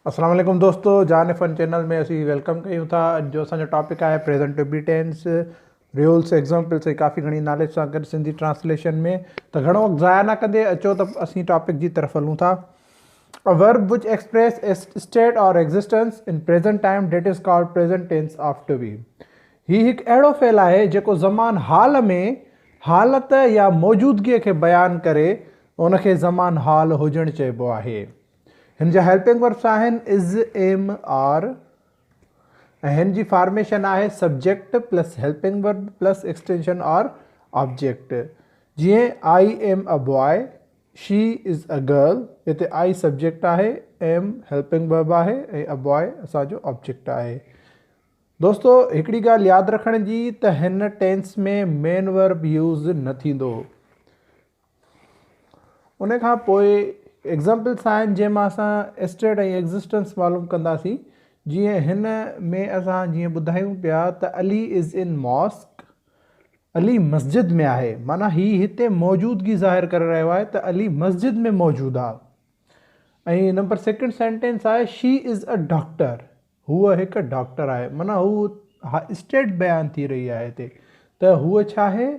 अस्सलाम वालेकुम दोस्तों, जान फन चैनल में असी वेलकम कयूं था। जो असांजो टॉपिक है present to tense rules examples काफ़ी घणी नॉलेज सां गॾु सिंधी ट्रांसलेशन में तो घणो वक़्तु ज़ाया न कंदे अचो त असीं टॉपिक की तरफ़ हलूं था। A verb which express a state or existence in present time that is called present tense of to be. ही एक अहिड़ो फ़ेल है जो ज़मान हाल में हालत या मौजूदगी के बयान करे उनके ज़मान हाल हुजण चइबो आहे। हिन जा हेल्पिंग वर्ब्स आहिनि इज़, एम, आर ऐं हिन जी फॉर्मेशन आहे subject plus helping verb plus extension और ऑब्जेक्ट। जीअं I am a boy, she is a girl, हिते आई सब्जेक्ट आहे, एम हेल्पिंग वर्ब आहे ऐं अ बॉय असांजो ऑब्जेक्ट आहे। दोस्तों हिकिड़ी ॻाल्हि यादि रखण जी त हिन टेंस में मेन वर्ब यूज़ न थींदो। उन खां पोइ एग्ज़ाम्पल्स आहिनि जंहिंमां असां स्टेट ऐं एग्ज़िस्टेंस मालूम कंदासीं। जीअं हिन में असां जीअं ॿुधायूं पिया त Ali is in mosque, Ali मस्जिद में आहे, माना ही हिते मौजूदगी ज़ाहिर करे रहियो आहे त अली मस्जिद में मौजूदु आहे। ऐं नंबर सेकेंड सेंटेंस आहे शी इज़ अ डॉक्टर, हूअ हिकु डॉक्टर आहे, माना हू स्टेट बयान थी रही आहे हिते त हूअ छा आहे,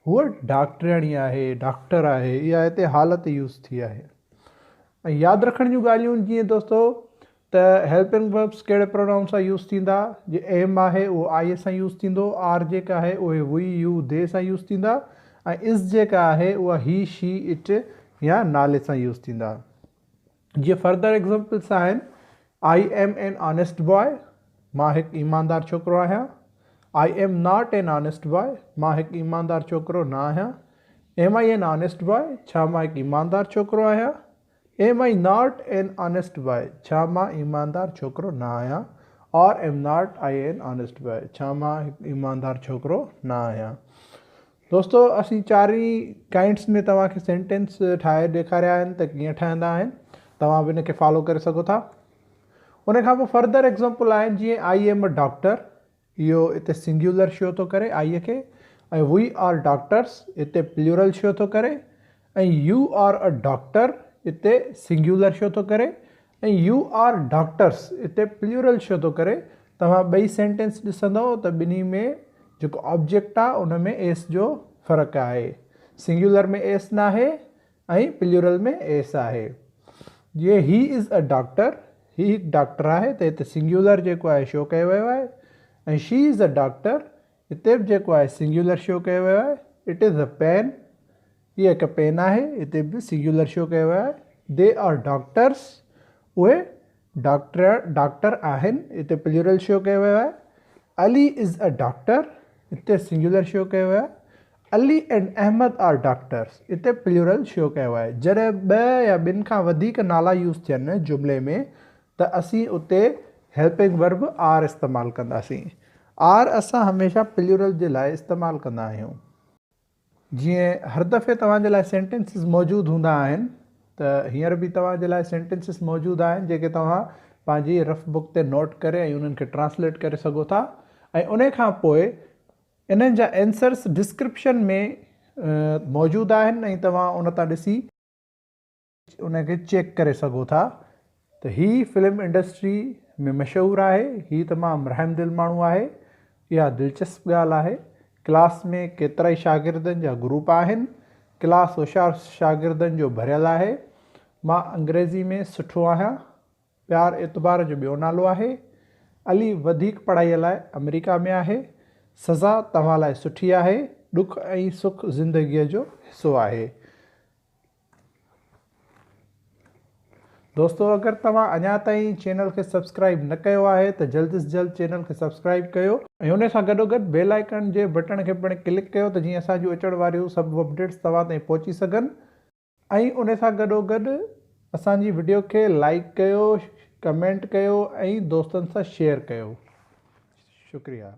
हूअ डॉक्टरणी आहे, डॉक्टर आहे, इहा हिते हालत यूज़ थी आहे। ऐं यादि रखण जूं ॻाल्हियूं जीअं दोस्तों त हेल्पिंग वर्ब्स कहिड़े प्रोनाउन सां यूज़ थींदा। जे एम आहे उहो आई सां यूज़ थींदो, आर जेका आहे उहे वी, यू, दे सां यूज़ थींदा ऐं इज़ जेका आहे उहा ही, शी, इट या नाले सां यूज़ थींदा। जीअं फर्दर एग्ज़ाम्पल्स आहिनि I am an honest boy, मां हिकु ईमानदार छोकिरो आहियां। I am not an honest boy, मां हिकु ईमानदार छोकिरो न आहियां। Am I an honest boy, छा मां हिकु ईमानदार छोकिरो आहियां। Am I not an honest boy, छा मां ईमानदार छोकिरो न आहियां। और am not I an honest boy, छा मां हिकु ईमानदार छोकिरो न आहियां। दोस्तों असीं चारि काइंड्स में तव्हांखे सेंटेंस ठाहे ॾेखारिया आहिनि त कीअं ठहंदा आहिनि, तव्हां बि इनखे फॉलो करे सघो था। उन खां पोइ फर्दर एग्ज़ाम्पल आहिनि जीअं आई एम अ डॉक्टर, इहो हिते सिंगुलर शो थो करे आईअ खे, ऐं वी आर डॉक्टर्स हिते प्लूरल शो थो करे, ऐं यू आर अ डॉक्टर हिते सिंगुलर शो थो करे, ऐं यू आर डॉक्टर्स हिते प्लूरल शो थो करे। तव्हां ॿई सेंटेंस ॾिसंदव त ॿिन्ही में जेको ऑब्जेक्ट आहे उन में एस जो फ़र्क़ु आहे। सिंगुलर में एस न आहे ऐं प्लूरल में एस आहे। जीअं ही इज़ अ डॉक्टर, ही हिकु डॉक्टर आहे त हिते सिंगुलर जेको आहे शो कयो वियो आहे, ऐं शी इज़ अ डॉक्टर हिते बि जेको आहे सिंगुलर शो कयो वियो आहे। इट इज़ अ पेन, हीअ हिकु पेन आहे, हिते बि सिंगुलर शो कयो वियो आहे। दे आर डॉक्टर्स, उहे डॉक्टर आहिनि, हिते प्लूरल शो कयो वियो आहे। अली इज़ अ डॉक्टर, हिते सिंगुलर शो कयो वियो आहे। Ali and Ahmed are doctors, हिते प्लूरल शो कयो आहे। जॾहिं ॿ या ॿिनि खां वधीक नाला यूज़ थियनि जुमिले में त असीं उते हेल्पिंग वर्ब आर इस्तेमालु कंदासीं। आर असां हमेशह प्लूरल जे लाइ इस्तेमालु कंदा आहियूं। जीअं हर दफ़े तव्हांजे लाइ सेंटेंसिस मौजूदु हूंदा आहिनि त हींअर बि तव्हांजे लाइ सेंटेंसिस मौजूदु आहिनि जेके तव्हां पंहिंजी रफ बुक ते नोट करे ऐं उन्हनि खे ट्रांसलेट करे सघो था। ऐं उन खां पोइ इन्हनि जा एंसर्स डिस्क्रिप्शन में मौजूदु आहिनि ऐं तव्हां उन तां ॾिसी उनखे चेक करे सघो था। त ही फिल्म इंडस्ट्री में मशहूरु आहे, ही तमामु रहमदिल माण्हू आहे, इहा दिलचस्प ॻाल्हि आहे। क्लास में केतिरा ई शागिर्दनि जा ग्रुप आहिनि, क्लास होशियारु शागिर्दनि जो भरियलु आहे। मां अंग्रेज़ी में सुठो आहियां, प्यार एतबार जो ॿियो नालो आहे। अली वधीक पढ़ाईअ लाइ अमेरिका में आहे। सज़ा तव्हां लाइ सुठी आहे, ॾुख ऐं सुख ज़िंदगीअ जो हिसो आहे। दोस्तों अगरि तव्हां अञा ताईं चैनल खे सब्सक्राइब न कयो आहे त जल्द से जल्द चैनल खे सब्सक्राइब कयो ऐं उन सां गॾोगॾु बेल आइकन जे बटन खे पिणु क्लिक कयो त जीअं असांजूं अचण वारियूं सभु अपडेट्स तव्हां ताईं पहुची सघनि। ऐं उन सां गॾोगॾु असांजी वीडियो खे लाइक कयो, कमेंट कयो ऐं दोस्तनि सां शेयर कयो। शुक्रिया।